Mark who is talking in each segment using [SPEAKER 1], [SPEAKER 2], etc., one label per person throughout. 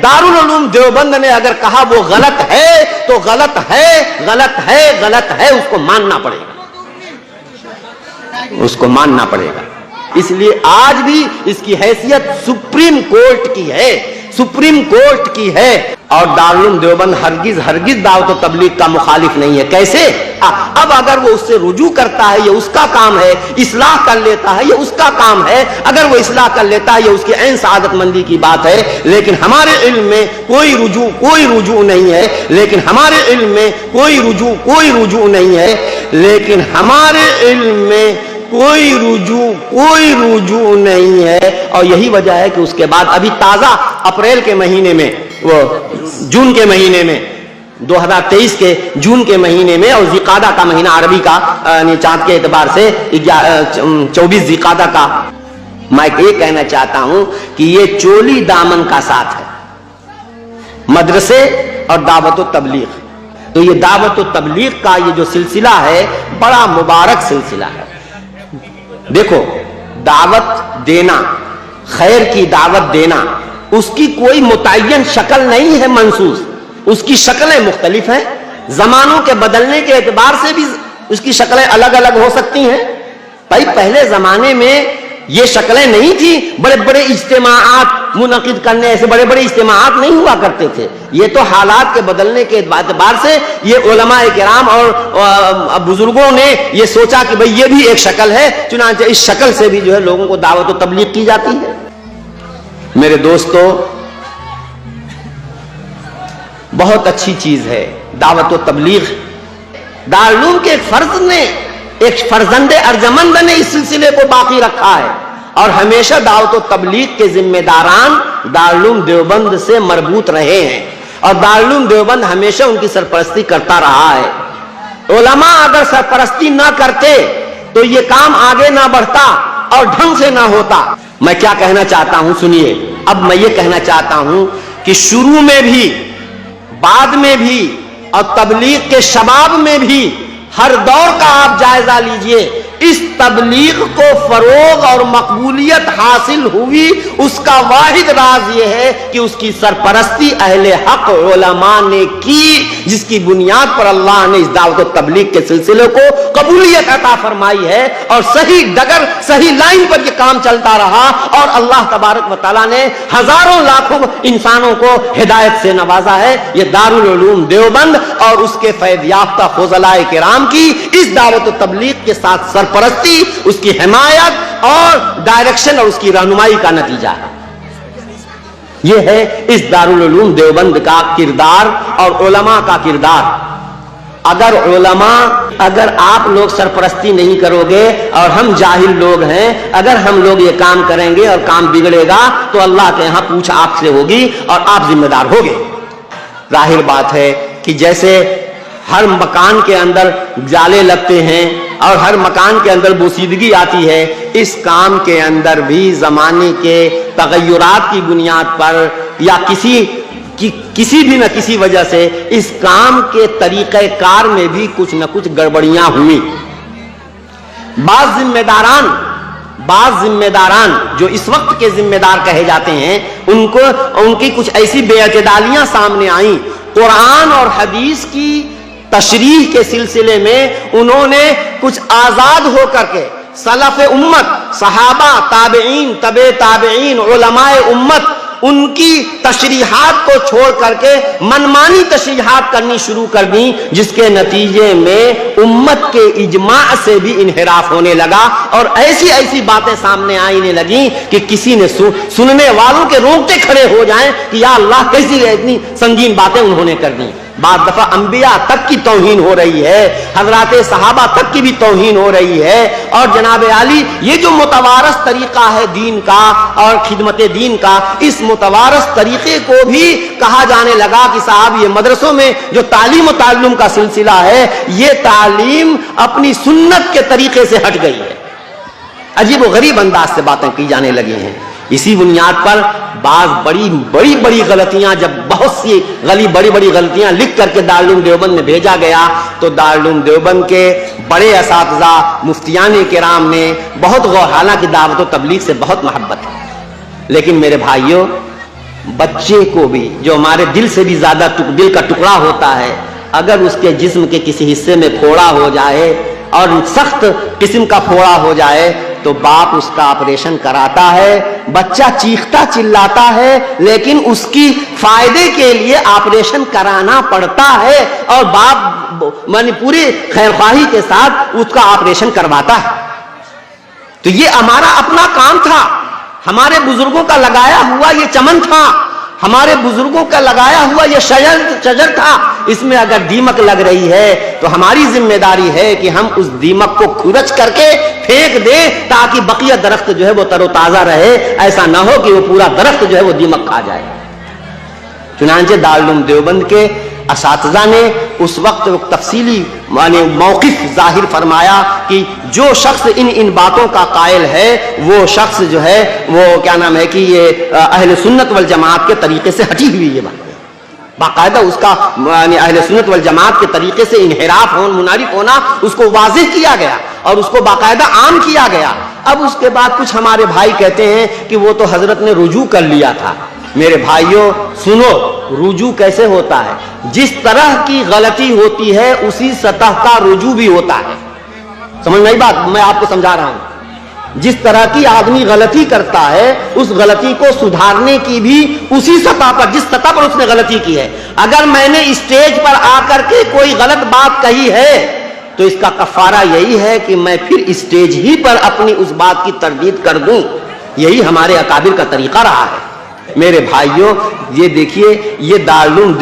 [SPEAKER 1] दारुल उलूम देवबंद ने अगर कहा वो गलत है तो गलत है, गलत है, गलत है, उसको मानना पड़ेगा, उसको मानना पड़ेगा। इसलिए आज भी इसकी हैसियत सुप्रीम कोर्ट की है, सुप्रीम कोर्ट की है। और दारुल देवबंद हरगिज हरगिज दावत और तबलीग का मुखालिफ नहीं है। कैसे? अब अगर वो उससे रुजू करता है ये उसका काम है, इस्लाह कर लेता है ये उसका काम है। अगर वो इस्लाह कर लेता है ये उसकी ऐन सआदतमंदी की बात है। लेकिन हमारे इल्म में कोई रुजू नहीं है, लेकिन हमारे इल्म में कोई रुजू नहीं है, लेकिन हमारे इल्म में कोई रुजू नहीं है। और यही वजह है कि उसके बाद अभी ताजा अप्रैल के महीने में, वो जून के महीने में, 2023 के जून के महीने में, और ज़िक़ादा का महीना अरबी का चांद के एतबार से 24 ज़िक़ादा का, मैं ये कहना चाहता हूं कि ये चोली दामन का साथ है, मदरसे और दावत व तबलीग। तो ये दावत व तबलीग का ये जो सिलसिला है बड़ा मुबारक सिलसिला है। देखो, दावत देना, खैर की दावत देना, उसकी कोई मुतय्यन शक्ल नहीं है मंसूस, उसकी शक्लें मुख्तलिफ हैं। जमानों के बदलने के एतबार से भी उसकी शक्लें अलग अलग हो सकती हैं। भाई पहले जमाने में ये शक्लें नहीं थी, बड़े बड़े इज्तिमाआत मुनक़िद करने, ऐसे बड़े बड़े इज्तिमाआत नहीं हुआ करते थे। ये तो हालात के बदलने के एतबार से ये उलमाए किराम और बुजुर्गों ने ये सोचा कि भाई ये भी एक शक्ल है, चुनांचे इस शक्ल से भी जो है लोगों को दावत व तबलीग की जाती है। मेरे दोस्तों, बहुत अच्छी चीज है दावत व तबलीग। दारुल उलूम के एक फर्जंदे अर्जमंद ने इस सिलसिले को बाकी रखा है, और हमेशा दावत व तबलीग के जिम्मेदारान दारुल उलूम देवबंद से मरबूत रहे हैं, और दारुल उलूम देवबंद हमेशा उनकी सरपरस्ती करता रहा है। उलमा अगर सरपरस्ती ना करते तो ये काम आगे ना बढ़ता और ढंग से ना होता। मैं क्या कहना चाहता हूं सुनिए। अब मैं ये कहना चाहता हूं कि शुरू में भी, बाद में भी, और तबलीग के शबाब में भी हर दौर का आप जायजा लीजिए, इस तबलीग को फरोग और मकबूलियत हासिल हुई, उसका वाहिद राज यह है कि उसकी सरपरस्ती अहले हक उलमा ने की, जिसकी बुनियाद पर अल्लाह ने इस दावत व तबलीग के सिलसिले को कबूलियत अता फरमाई है, और सही डगर सही लाइन पर यह काम चलता रहा, और अल्लाह तबारक व तआला ने हजारों लाखों इंसानों को हिदायत से नवाजा है। यह दारुल उलूम देवबंद और उसके फैज़ याफ्ता फुज़लाए किराम की इस दावत व तबलीग के साथ सरपरस्ती, उसकी हिमायत और डायरेक्शन और उसकी रहनुमाई का नतीजा है। यह है इस दारुल उलूम देवबंद का किरदार और उलमा का किरदार। अगर आप लोग सरपरस्ती नहीं करोगे और हम जाहिल लोग हैं, अगर हम लोग ये काम करेंगे और काम बिगड़ेगा तो अल्लाह के यहां पूछ आपसे होगी और आप जिम्मेदार होगे। जाहिर बात है कि जैसे हर मकान के अंदर जाले लगते हैं और हर मकान के अंदर बोसीदगी आती है, इस काम के अंदर भी जमाने के तगय्युरात की बुनियाद पर या किसी भी न किसी वजह से इस काम के तरीक़े कार में भी कुछ न कुछ गड़बड़ियां हुई। बाज़ जिम्मेदारान जो इस वक्त के जिम्मेदार कहे जाते हैं, उनकी कुछ ऐसी बेअतदालियां सामने आई। कुरान और हदीस की तशरीह के सिलसिले में उन्होंने कुछ आजाद होकर के सलफ उम्मत, सहाबा, ताबईन, तबे ताबईन, उलमाए उम्मत, उनकी तशरीहात को छोड़ करके मनमानी तशरीहात करनी शुरू कर दी, जिसके नतीजे में उम्मत के इजमा से भी इनहिराफ होने लगा और ऐसी ऐसी बातें सामने आने लगी कि किसी ने सुनने वालों के रोंगटे खड़े हो जाएं कि या अल्लाह कैसी इतनी संगीन बातें उन्होंने कर दी। बाद दफा अंबिया तक की तौहीन हो रही है, हजरात सहाबा तक की भी तौहीन हो रही है, और जनाब आली ये जो मुतवारस तरीका है दीन का और खिदमत दीन का, इस मुतवारस तरीके को भी कहा जाने लगा कि साहब ये मदरसों में जो तालीम और ताल्लुम का सिलसिला है, ये तालीम अपनी सुन्नत के तरीके से हट गई है। अजीब व गरीब अंदाज से बातें की जाने लगी हैं। इसी बुनियाद पर बाज बड़ी गलतियां, जब बहुत सी बड़ी बड़ी गलतियां लिख करके दारुल उलूम देवबंद में भेजा गया, तो दारुल उलूम देवबंद के बड़े असातिज़ा मुफ्तियान किराम ने बहुत गौर, हालांकि दावत व तबलीग से बहुत मोहब्बत है, लेकिन मेरे भाइयों بچے کو بھی جو ہمارے دل سے بھی زیادہ دل کا ٹکڑا ہوتا ہے، اگر اس کے جسم کے کسی حصے میں پھوڑا ہو جائے اور سخت قسم کا پھوڑا ہو جائے تو باپ اس کا آپریشن کراتا ہے، بچہ چیختا چلاتا ہے لیکن اس کی فائدے کے لیے آپریشن کرانا پڑتا ہے، اور باپ پوری خیرخواہی کے ساتھ اس کا آپریشن کرواتا ہے۔ تو یہ ہمارا اپنا کام تھا، ہمارے بزرگوں کا لگایا ہوا یہ چمن تھا، ہمارے بزرگوں کا لگایا ہوا یہ شجر تھا، اس میں اگر دیمک لگ رہی ہے تو ہماری ذمہ داری ہے کہ ہم اس دیمک کو کھرچ کر کے پھینک دیں تاکہ بقیہ درخت جو ہے وہ تر و تازہ رہے، ایسا نہ ہو کہ وہ پورا درخت جو ہے وہ دیمک کھا جائے۔ چنانچہ دارالعلوم دیوبند کے اساتذہ نے اس وقت تفصیلی موقف ظاہر فرمایا کہ جو شخص ان باتوں کا قائل ہے وہ شخص جو ہے وہ کیا نام ہے کہ یہ اہل سنت والجماعت کے طریقے سے ہٹی ہوئی یہ بات، باقاعدہ اس کا اہل سنت والجماعت کے طریقے سے انحراف منحرف ہونا اس کو واضح کیا گیا اور اس کو باقاعدہ عام کیا گیا۔ اب اس کے بعد کچھ ہمارے بھائی کہتے ہیں کہ وہ تو حضرت نے رجوع کر لیا تھا۔ میرے بھائیوں سنو، رجوع کیسے ہوتا ہے؟ جس طرح کی غلطی ہوتی ہے اسی سطح کا رجوع بھی ہوتا ہے۔ سمجھ نہیں بات، میں آپ کو سمجھا رہا ہوں۔ جس طرح کی آدمی غلطی کرتا ہے اس غلطی کو سدھارنے کی بھی اسی سطح پر، جس سطح پر اس نے غلطی کی ہے۔ اگر میں نے اسٹیج پر آ کر کے کوئی غلط بات کہی ہے تو اس کا کفارہ یہی ہے کہ میں پھر اسٹیج ہی پر اپنی اس بات کی تردید کر دوں۔ یہی ہمارے اکابر کا طریقہ رہا ہے۔ میرے بھائیوں یہ دیکھیے، یہ دارالعلوم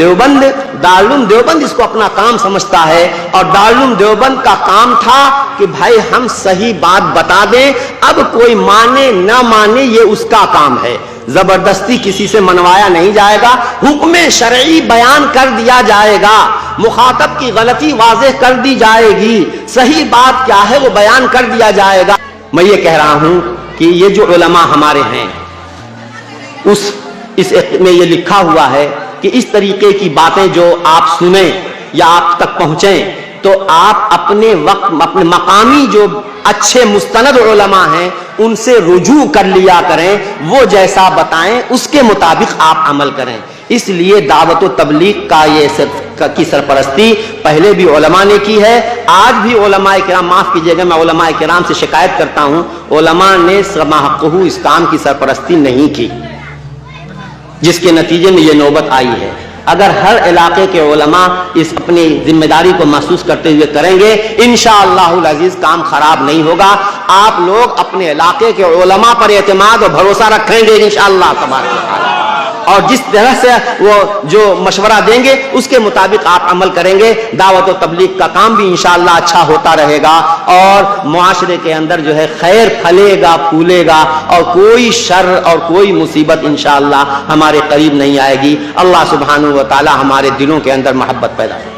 [SPEAKER 1] دیوبند اس کو اپنا کام سمجھتا ہے، اور دارالعلوم دیوبند کا کام تھا کہ بھائی ہم صحیح بات بتا دیں، اب کوئی مانے نہ مانے یہ اس کا کام ہے، زبردستی کسی سے منوایا نہیں جائے گا، حکم شرعی بیان کر دیا جائے گا، مخاطب کی غلطی واضح کر دی جائے گی، صحیح بات کیا ہے وہ بیان کر دیا جائے گا۔ میں یہ کہہ رہا ہوں کہ یہ جو علماء ہمارے ہیں اس میں یہ لکھا ہوا ہے کہ اس طریقے کی باتیں جو آپ سنیں یا آپ تک پہنچیں تو آپ اپنے وقت اپنے مقامی جو اچھے مستند علماء ہیں ان سے رجوع کر لیا کریں، وہ جیسا بتائیں اس کے مطابق آپ عمل کریں۔ اس لیے دعوت و تبلیغ کا کی سرپرستی پہلے بھی علماء نے کی ہے، آج بھی علماء کرام، معاف کیجیے گا میں علماء کرام سے شکایت کرتا ہوں، علماء نے سماحقہ اس کام کی سرپرستی نہیں کی، جس کے نتیجے میں یہ نوبت آئی ہے۔ اگر ہر علاقے کے علماء اس اپنی ذمہ داری کو محسوس کرتے ہوئے کریں گے انشاءاللہ العزیز کام خراب نہیں ہوگا۔ آپ لوگ اپنے علاقے کے علماء پر اعتماد اور بھروسہ رکھیں گے انشاءاللہ تبارک و تعالی، اور جس طرح سے وہ جو مشورہ دیں گے اس کے مطابق آپ عمل کریں گے، دعوت و تبلیغ کا کام بھی انشاءاللہ اچھا ہوتا رہے گا، اور معاشرے کے اندر جو ہے خیر پھلے گا پھولے گا، اور کوئی شر اور کوئی مصیبت انشاءاللہ ہمارے قریب نہیں آئے گی۔ اللہ سبحانہ و تعالی ہمارے دلوں کے اندر محبت پیدا کرے۔